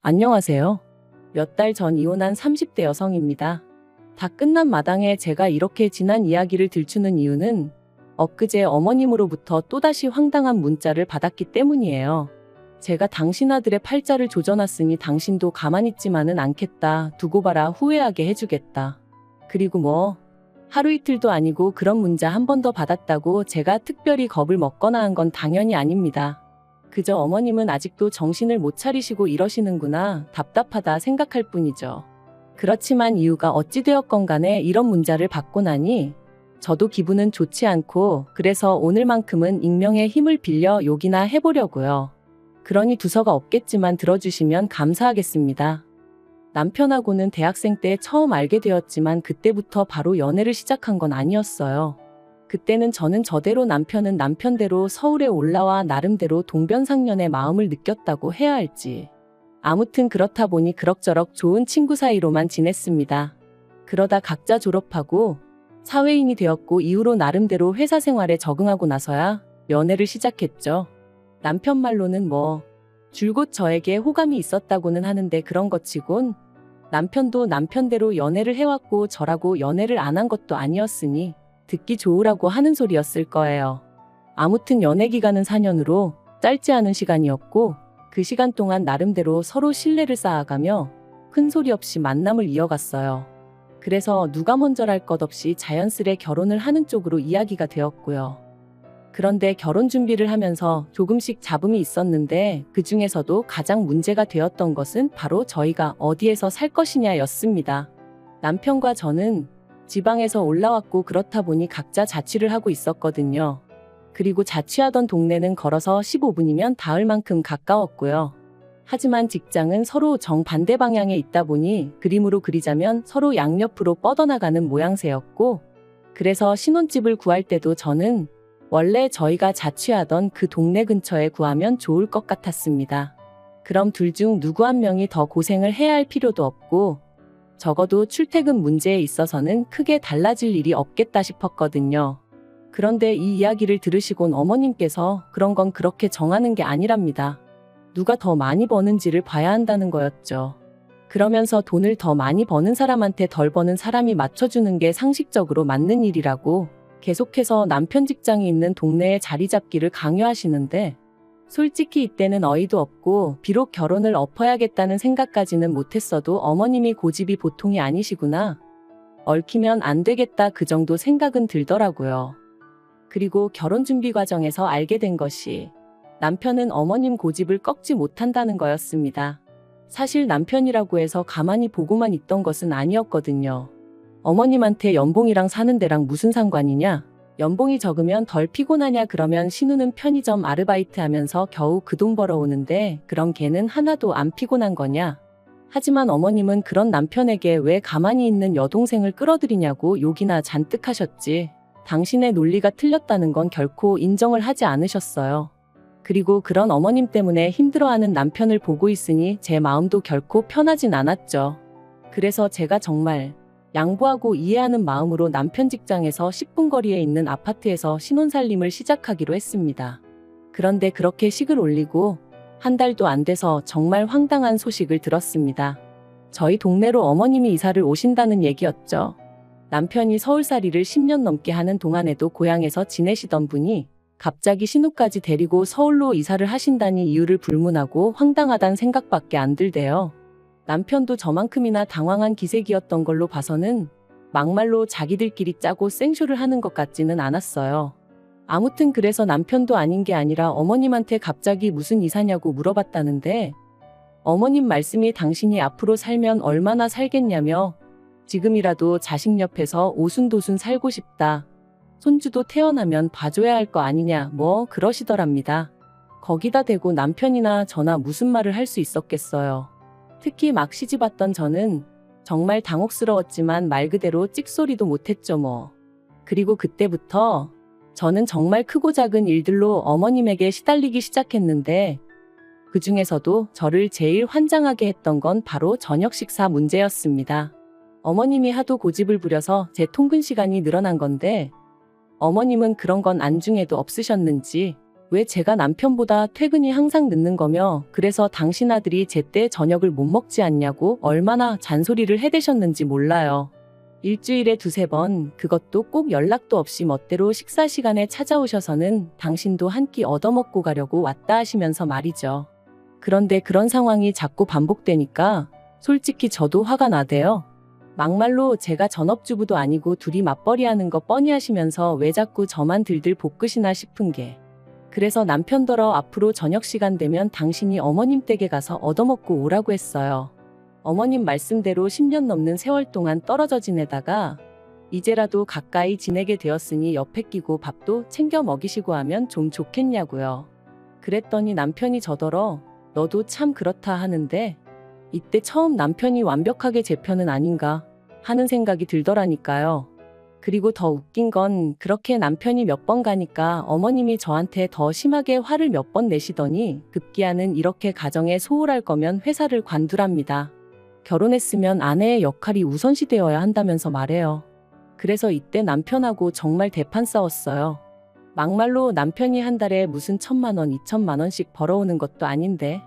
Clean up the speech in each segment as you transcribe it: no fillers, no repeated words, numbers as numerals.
안녕하세요. 몇 달 전 이혼한 30대 여성입니다. 다 끝난 마당에 제가 이렇게 지난 이야기를 들추는 이유는 엊그제 어머님으로부터 또다시 황당한 문자를 받았기 때문이에요. 제가 당신 아들의 팔자를 조져놨으니 당신도 가만히 있지만은 않겠다. 두고 봐라. 후회하게 해주겠다. 그리고 뭐 하루 이틀도 아니고 그런 문자 한 번 더 받았다고 제가 특별히 겁을 먹거나 한 건 당연히 아닙니다. 그저 어머님은 아직도 정신을 못 차리시고 이러시는구나, 답답하다 생각할 뿐이죠. 그렇지만 이유가 어찌되었건 간에 이런 문자를 받고 나니 저도 기분은 좋지 않고, 그래서 오늘만큼은 익명의 힘을 빌려 욕이나 해보려고요. 그러니 두서가 없겠지만 들어주시면 감사하겠습니다. 남편하고는 대학생 때 처음 알게 되었지만 그때부터 바로 연애를 시작한 건 아니었어요. 그때는 저는 저대로, 남편은 남편대로 서울에 올라와 나름대로 동변상련의 마음을 느꼈다고 해야 할지. 아무튼 그렇다 보니 그럭저럭 좋은 친구 사이로만 지냈습니다. 그러다 각자 졸업하고 사회인이 되었고 이후로 나름대로 회사 생활에 적응하고 나서야 연애를 시작했죠. 남편 말로는 뭐 줄곧 저에게 호감이 있었다고는 하는데 그런 것 치곤 남편도 남편대로 연애를 해왔고 저라고 연애를 안 한 것도 아니었으니 듣기 좋으라고 하는 소리였을 거예요. 아무튼 연애 기간은 4년으로 짧지 않은 시간이었고 그 시간 동안 나름대로 서로 신뢰를 쌓아가며 큰 소리 없이 만남을 이어갔어요. 그래서 누가 먼저랄 것 없이 자연스레 결혼을 하는 쪽으로 이야기가 되었고요. 그런데 결혼 준비를 하면서 조금씩 잡음이 있었는데 그 중에서도 가장 문제가 되었던 것은 바로 저희가 어디에서 살 것이냐였습니다. 남편과 저는 지방에서 올라왔고 그렇다 보니 각자 자취를 하고 있었거든요. 그리고 자취하던 동네는 걸어서 15분이면 닿을 만큼 가까웠고요. 하지만 직장은 서로 정반대 방향에 있다 보니 그림으로 그리자면 서로 양옆으로 뻗어나가는 모양새였고, 그래서 신혼집을 구할 때도 저는 원래 저희가 자취하던 그 동네 근처에 구하면 좋을 것 같았습니다. 그럼 둘 중 누구 한 명이 더 고생을 해야 할 필요도 없고 적어도 출퇴근 문제에 있어서는 크게 달라질 일이 없겠다 싶었거든요. 그런데 이 이야기를 들으시곤 어머님께서 그런 건 그렇게 정하는 게 아니랍니다. 누가 더 많이 버는지를 봐야 한다는 거였죠. 그러면서 돈을 더 많이 버는 사람한테 덜 버는 사람이 맞춰주는 게 상식적으로 맞는 일이라고 계속해서 남편 직장이 있는 동네에 자리 잡기를 강요하시는데, 솔직히 이때는 어이도 없고 비록 결혼을 엎어야겠다는 생각까지는 못했어도 어머님이 고집이 보통이 아니시구나, 얽히면 안 되겠다, 그 정도 생각은 들더라고요. 그리고 결혼 준비 과정에서 알게 된 것이 남편은 어머님 고집을 꺾지 못한다는 거였습니다. 사실 남편이라고 해서 가만히 보고만 있던 것은 아니었거든요. 어머님한테 연봉이랑 사는 데랑 무슨 상관이냐? 연봉이 적으면 덜 피곤하냐? 그러면 신우는 편의점 아르바이트 하면서 겨우 그 돈 벌어오는데 그럼 걔는 하나도 안 피곤한 거냐? 하지만 어머님은 그런 남편에게 왜 가만히 있는 여동생을 끌어들이냐고 욕이나 잔뜩 하셨지, 당신의 논리가 틀렸다는 건 결코 인정을 하지 않으셨어요. 그리고 그런 어머님 때문에 힘들어하는 남편을 보고 있으니 제 마음도 결코 편하진 않았죠. 그래서 제가 정말 양보하고 이해하는 마음으로 남편 직장에서 10분 거리에 있는 아파트에서 신혼살림을 시작하기로 했습니다. 그런데 그렇게 식을 올리고 한 달도 안 돼서 정말 황당한 소식을 들었습니다. 저희 동네로 어머님이 이사를 오신다는 얘기였죠. 남편이 서울살이를 10년 넘게 하는 동안에도 고향에서 지내시던 분이 갑자기 신우까지 데리고 서울로 이사를 하신다니 이유를 불문하고 황당하단 생각밖에 안 들대요. 남편도 저만큼이나 당황한 기색이었던 걸로 봐서는 막말로 자기들끼리 짜고 생쇼를 하는 것 같지는 않았어요. 아무튼 그래서 남편도 아닌 게 아니라 어머님한테 갑자기 무슨 이사냐고 물어봤다는데, 어머님 말씀이 당신이 앞으로 살면 얼마나 살겠냐며 지금이라도 자식 옆에서 오순도순 살고 싶다, 손주도 태어나면 봐줘야 할 거 아니냐 뭐 그러시더랍니다. 거기다 대고 남편이나 저나 무슨 말을 할 수 있었겠어요. 특히 막 시집왔던 저는 정말 당혹스러웠지만 말 그대로 찍소리도 못했죠 뭐. 그리고 그때부터 저는 정말 크고 작은 일들로 어머님에게 시달리기 시작했는데 그 중에서도 저를 제일 환장하게 했던 건 바로 저녁 식사 문제였습니다. 어머님이 하도 고집을 부려서 제 통근 시간이 늘어난 건데 어머님은 그런 건 안중에도 없으셨는지 왜 제가 남편보다 퇴근이 항상 늦는 거며 그래서 당신 아들이 제때 저녁을 못 먹지 않냐고 얼마나 잔소리를 해대셨는지 몰라요. 일주일에 두세 번, 그것도 꼭 연락도 없이 멋대로 식사 시간에 찾아오셔서는 당신도 한 끼 얻어먹고 가려고 왔다 하시면서 말이죠. 그런데 그런 상황이 자꾸 반복되니까 솔직히 저도 화가 나대요. 막말로 제가 전업주부도 아니고 둘이 맞벌이 하는 거 뻔히 하시면서 왜 자꾸 저만 들들 볶으시나 싶은 게. 그래서 남편더러 앞으로 저녁 시간 되면 당신이 어머님 댁에 가서 얻어먹고 오라고 했어요. 어머님 말씀대로 10년 넘는 세월 동안 떨어져 지내다가 이제라도 가까이 지내게 되었으니 옆에 끼고 밥도 챙겨 먹이시고 하면 좀 좋겠냐고요. 그랬더니 남편이 저더러 너도 참 그렇다 하는데 이때 처음 남편이 완벽하게 제 편은 아닌가 하는 생각이 들더라니까요. 그리고 더 웃긴 건 그렇게 남편이 몇 번 가니까 어머님이 저한테 더 심하게 화를 몇 번 내시더니 급기야는 이렇게 가정에 소홀할 거면 회사를 관두랍니다. 결혼했으면 아내의 역할이 우선시되어야 한다면서 말해요. 그래서 이때 남편하고 정말 대판 싸웠어요. 막말로 남편이 한 달에 무슨 1,000만 원, 2,000만 원씩 벌어오는 것도 아닌데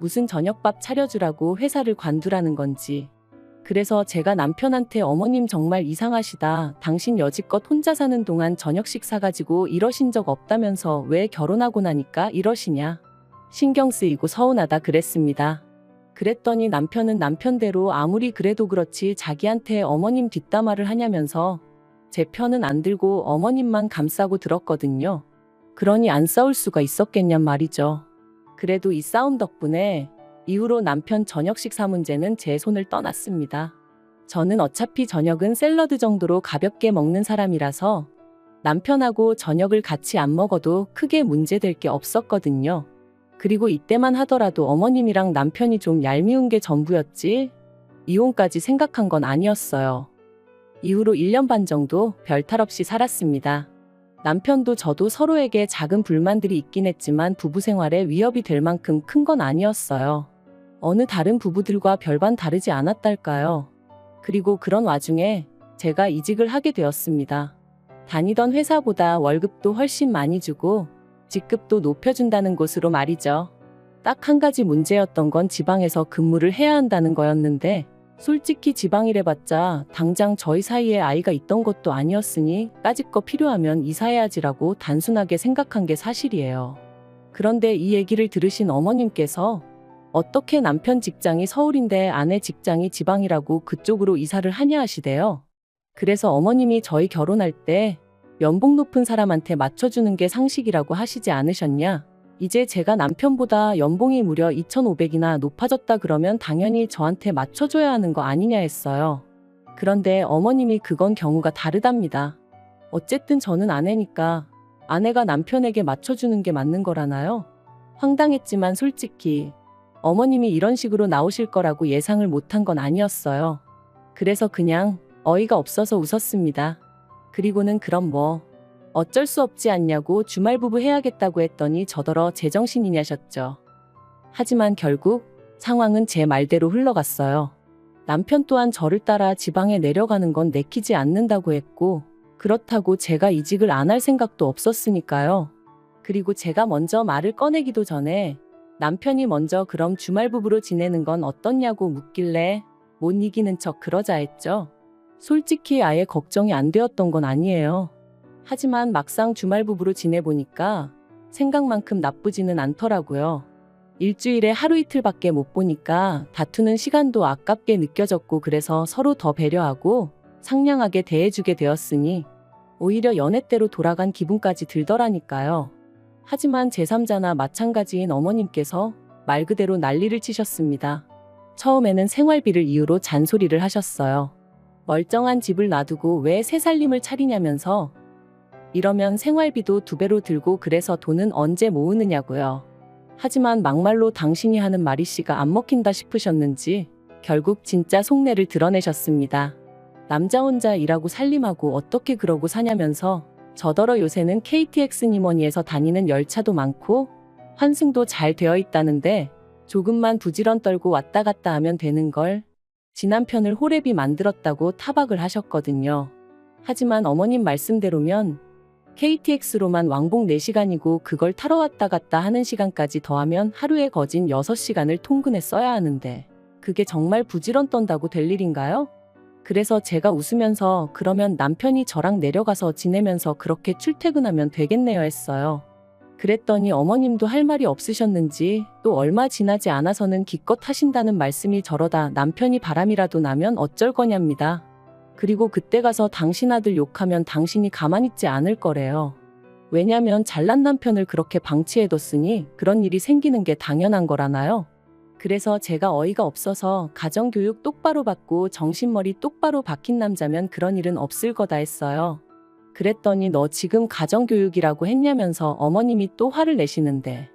무슨 저녁밥 차려주라고 회사를 관두라는 건지. 그래서 제가 남편한테 어머님 정말 이상하시다. 당신 여지껏 혼자 사는 동안 저녁식 사가지고 이러신 적 없다면서 왜 결혼하고 나니까 이러시냐. 신경 쓰이고 서운하다 그랬습니다. 그랬더니 남편은 남편대로 아무리 그래도 그렇지 자기한테 어머님 뒷담화를 하냐면서 제 편은 안 들고 어머님만 감싸고 들었거든요. 그러니 안 싸울 수가 있었겠냔 말이죠. 그래도 이 싸움 덕분에 이후로 남편 저녁 식사 문제는 제 손을 떠났습니다. 저는 어차피 저녁은 샐러드 정도로 가볍게 먹는 사람이라서 남편하고 저녁을 같이 안 먹어도 크게 문제될 게 없었거든요. 그리고 이때만 하더라도 어머님이랑 남편이 좀 얄미운 게 전부였지 이혼까지 생각한 건 아니었어요. 이후로 1년 반 정도 별탈 없이 살았습니다. 남편도 저도 서로에게 작은 불만들이 있긴 했지만 부부 생활에 위협이 될 만큼 큰 건 아니었어요. 어느 다른 부부들과 별반 다르지 않았달까요. 그리고 그런 와중에 제가 이직을 하게 되었습니다. 다니던 회사보다 월급도 훨씬 많이 주고 직급도 높여준다는 곳으로 말이죠. 딱 한 가지 문제였던 건 지방에서 근무를 해야 한다는 거였는데 솔직히 지방이래봤자 당장 저희 사이에 아이가 있던 것도 아니었으니 까짓 거 필요하면 이사해야지라고 단순하게 생각한 게 사실이에요. 그런데 이 얘기를 들으신 어머님께서 어떻게 남편 직장이 서울인데 아내 직장이 지방이라고 그쪽으로 이사를 하냐 하시대요. 그래서 어머님이 저희 결혼할 때 연봉 높은 사람한테 맞춰주는 게 상식이라고 하시지 않으셨냐? 이제 제가 남편보다 연봉이 무려 2,500이나 높아졌다 그러면 당연히 저한테 맞춰줘야 하는 거 아니냐 했어요. 그런데 어머님이 그건 경우가 다르답니다. 어쨌든 저는 아내니까 아내가 남편에게 맞춰주는 게 맞는 거라나요? 황당했지만 솔직히 어머님이 이런 식으로 나오실 거라고 예상을 못한 건 아니었어요. 그래서 그냥 어이가 없어서 웃었습니다. 그리고는 그럼 뭐 어쩔 수 없지 않냐고 주말부부 해야겠다고 했더니 저더러 제정신이냐셨죠. 하지만 결국 상황은 제 말대로 흘러갔어요. 남편 또한 저를 따라 지방에 내려가는 건 내키지 않는다고 했고 그렇다고 제가 이직을 안 할 생각도 없었으니까요. 그리고 제가 먼저 말을 꺼내기도 전에 남편이 먼저 그럼 주말부부로 지내는 건 어떻냐고 묻길래 못 이기는 척 그러자 했죠. 솔직히 아예 걱정이 안 되었던 건 아니에요. 하지만 막상 주말부부로 지내보니까 생각만큼 나쁘지는 않더라고요. 일주일에 하루 이틀밖에 못 보니까 다투는 시간도 아깝게 느껴졌고 그래서 서로 더 배려하고 상냥하게 대해주게 되었으니 오히려 연애 때로 돌아간 기분까지 들더라니까요. 하지만 제3자나 마찬가지인 어머님께서 말 그대로 난리를 치셨습니다. 처음에는 생활비를 이유로 잔소리를 하셨어요. 멀쩡한 집을 놔두고 왜 새 살림을 차리냐면서 이러면 생활비도 2배로 들고 그래서 돈은 언제 모으느냐고요. 하지만 막말로 당신이 하는 말이 씨가 안 먹힌다 싶으셨는지 결국 진짜 속내를 드러내셨습니다. 남자 혼자 일하고 살림하고 어떻게 그러고 사냐면서 저더러 요새는 KTX 니머니에서 다니는 열차도 많고 환승도 잘 되어 있다는데 조금만 부지런 떨고 왔다 갔다 하면 되는 걸 지 남편을 호랩이 만들었다고 타박을 하셨거든요. 하지만 어머님 말씀대로면 KTX로만 왕복 4시간이고 그걸 타러 왔다 갔다 하는 시간까지 더하면 하루에 거진 6시간을 통근에 써야 하는데 그게 정말 부지런 떤다고 될 일인가요? 그래서 제가 웃으면서 그러면 남편이 저랑 내려가서 지내면서 그렇게 출퇴근하면 되겠네요 했어요. 그랬더니 어머님도 할 말이 없으셨는지 또 얼마 지나지 않아서는 기껏 하신다는 말씀이 저러다 남편이 바람이라도 나면 어쩔 거냐입니다. 그리고 그때 가서 당신 아들 욕하면 당신이 가만히 있지 않을 거래요. 왜냐면 잘난 남편을 그렇게 방치해뒀으니 그런 일이 생기는 게 당연한 거라나요. 그래서 제가 어이가 없어서 가정교육 똑바로 받고 정신머리 똑바로 박힌 남자면 그런 일은 없을 거다 했어요. 그랬더니 너 지금 가정교육이라고 했냐면서 어머님이 또 화를 내시는데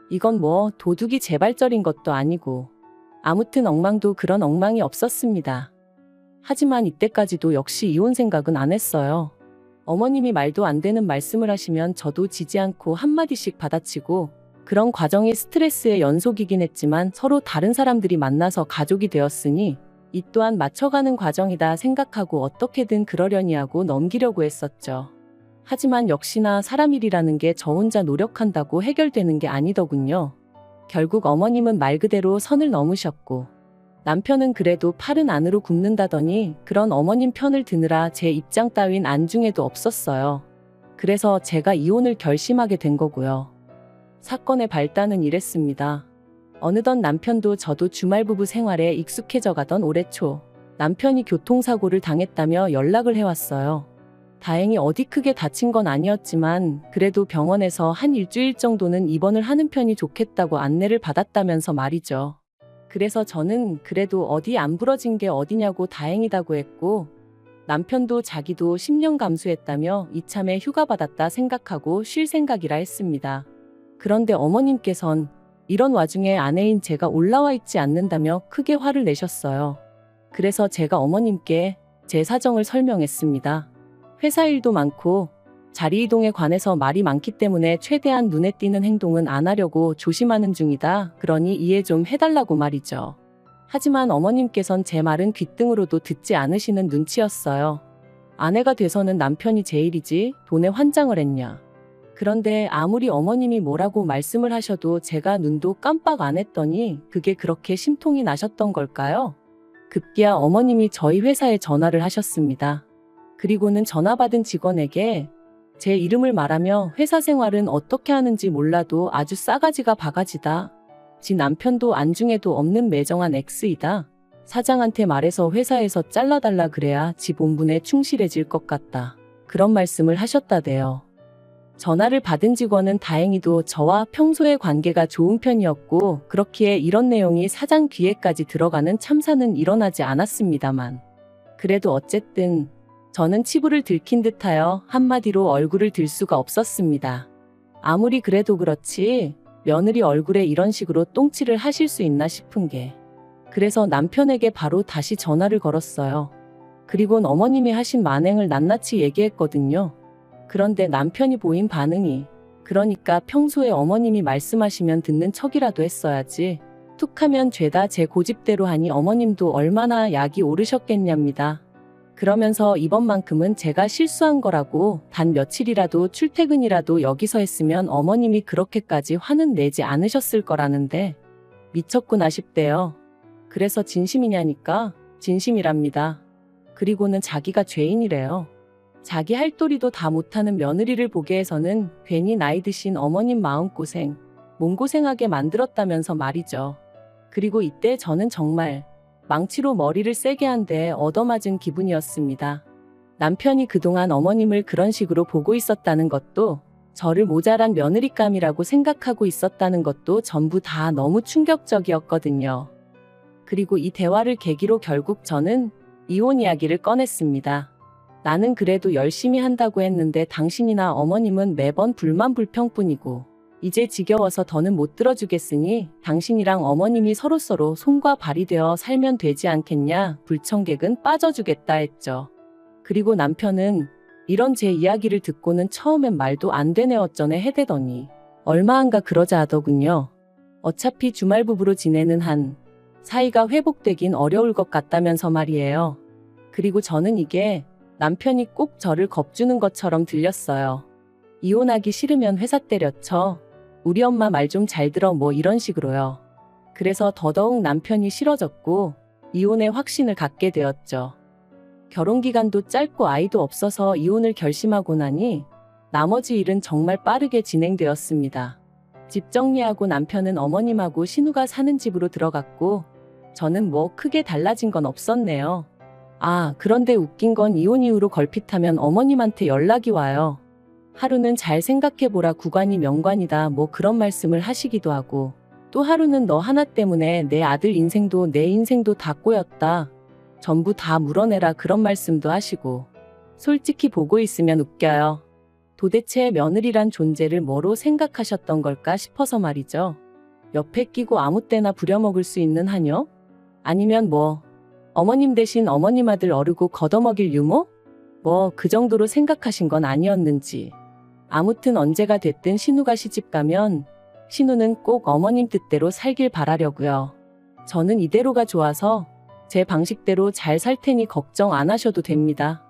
이건 뭐 도둑이 재발절인 것도 아니고 아무튼 엉망도 그런 엉망이 없었습니다. 하지만 이때까지도 역시 이혼 생각은 안 했어요. 어머님이 말도 안 되는 말씀을 하시면 저도 지지 않고 한마디씩 받아치고 그런 과정이 스트레스의 연속이긴 했지만 서로 다른 사람들이 만나서 가족이 되었으니 이 또한 맞춰가는 과정이다 생각하고 어떻게든 그러려니 하고 넘기려고 했었죠. 하지만 역시나 사람 일이라는 게 저 혼자 노력한다고 해결되는 게 아니더군요. 결국 어머님은 말 그대로 선을 넘으셨고 남편은 그래도 팔은 안으로 굽는다더니 그런 어머님 편을 드느라 제 입장 따윈 안중에도 없었어요. 그래서 제가 이혼을 결심하게 된 거고요. 사건의 발단은 이랬습니다. 어느덧 남편도 저도 주말부부 생활에 익숙해져 가던 올해 초 남편이 교통사고를 당했다며 연락을 해왔어요. 다행히 어디 크게 다친 건 아니었지만 그래도 병원에서 한 일주일 정도는 입원을 하는 편이 좋겠다고 안내를 받았다면서 말이죠. 그래서 저는 그래도 어디 안 부러진 게 어디냐고 다행이다고 했고 남편도 자기도 10년 감수했다며 이참에 휴가 받았다 생각하고 쉴 생각이라 했습니다. 그런데 어머님께선 이런 와중에 아내인 제가 올라와 있지 않는다며 크게 화를 내셨어요. 그래서 제가 어머님께 제 사정을 설명했습니다. 회사 일도 많고 자리 이동에 관해서 말이 많기 때문에 최대한 눈에 띄는 행동은 안 하려고 조심하는 중이다. 그러니 이해 좀 해달라고 말이죠. 하지만 어머님께선 제 말은 귓등으로도 듣지 않으시는 눈치였어요. 아내가 돼서는 남편이 제일이지 돈에 환장을 했냐. 그런데 아무리 어머님이 뭐라고 말씀을 하셔도 제가 눈도 깜빡 안 했더니 그게 그렇게 심통이 나셨던 걸까요? 급기야 어머님이 저희 회사에 전화를 하셨습니다. 그리고는 전화 받은 직원에게 제 이름을 말하며 회사 생활은 어떻게 하는지 몰라도 아주 싸가지가 바가지다. 지 남편도 안중에도 없는 매정한 X이다. 사장한테 말해서 회사에서 잘라달라 그래야 지 본분에 충실해질 것 같다. 그런 말씀을 하셨다대요. 전화를 받은 직원은 다행히도 저와 평소에 관계가 좋은 편이었고 그렇기에 이런 내용이 사장 귀에까지 들어가는 참사는 일어나지 않았습니다만 그래도 어쨌든 저는 치부를 들킨 듯하여 한마디로 얼굴을 들 수가 없었습니다. 아무리 그래도 그렇지 며느리 얼굴에 이런 식으로 똥칠을 하실 수 있나 싶은 게 그래서 남편에게 바로 다시 전화를 걸었어요. 그리곤 어머님이 하신 만행을 낱낱이 얘기했거든요. 그런데 남편이 보인 반응이 그러니까 평소에 어머님이 말씀하시면 듣는 척이라도 했어야지 툭하면 죄다 제 고집대로 하니 어머님도 얼마나 약이 오르셨겠냐입니다. 그러면서 이번만큼은 제가 실수한 거라고 단 며칠이라도 출퇴근이라도 여기서 했으면 어머님이 그렇게까지 화는 내지 않으셨을 거라는데 미쳤구나 싶대요. 그래서 진심이냐니까 진심이랍니다. 그리고는 자기가 죄인이래요. 자기 할 도리도 다 못하는 며느리를 보게 해서는 괜히 나이 드신 어머님 마음고생, 몸고생하게 만들었다면서 말이죠. 그리고 이때 저는 정말 망치로 머리를 세게 한 대 얻어맞은 기분이었습니다. 남편이 그동안 어머님을 그런 식으로 보고 있었다는 것도 저를 모자란 며느리감이라고 생각하고 있었다는 것도 전부 다 너무 충격적이었거든요. 그리고 이 대화를 계기로 결국 저는 이혼 이야기를 꺼냈습니다. 나는 그래도 열심히 한다고 했는데 당신이나 어머님은 매번 불만 불평뿐이고 이제 지겨워서 더는 못 들어주겠으니 당신이랑 어머님이 서로서로 손과 발이 되어 살면 되지 않겠냐. 불청객은 빠져주겠다 했죠. 그리고 남편은 이런 제 이야기를 듣고는 처음엔 말도 안 되네 어쩌네 해대더니 얼마 안가 그러자 하더군요. 어차피 주말 부부로 지내는 한 사이가 회복되긴 어려울 것 같다면서 말이에요. 그리고 저는 이게 남편이 꼭 저를 겁주는 것처럼 들렸어요. 이혼하기 싫으면 회사 때려쳐. 우리 엄마 말 좀 잘 들어 뭐 이런 식으로요. 그래서 더더욱 남편이 싫어졌고 이혼의 확신을 갖게 되었죠. 결혼 기간도 짧고 아이도 없어서 이혼을 결심하고 나니 나머지 일은 정말 빠르게 진행되었습니다. 집 정리하고 남편은 어머님하고 신우가 사는 집으로 들어갔고 저는 뭐 크게 달라진 건 없었네요. 아, 그런데 웃긴 건 이혼 이후로 걸핏하면 어머님한테 연락이 와요. 하루는 잘 생각해보라 구관이 명관이다 뭐 그런 말씀을 하시기도 하고 또 하루는 너 하나 때문에 내 아들 인생도 내 인생도 다 꼬였다. 전부 다 물어내라 그런 말씀도 하시고 솔직히 보고 있으면 웃겨요. 도대체 며느리란 존재를 뭐로 생각하셨던 걸까 싶어서 말이죠. 옆에 끼고 아무 때나 부려먹을 수 있는 하녀? 아니면 뭐 어머님 대신 어머님 아들 어르고 걷어먹일 유모? 뭐 그 정도로 생각하신 건 아니었는지. 아무튼 언제가 됐든 신우가 시집가면 신우는 꼭 어머님 뜻대로 살길 바라려고요. 저는 이대로가 좋아서 제 방식대로 잘 살 테니 걱정 안 하셔도 됩니다.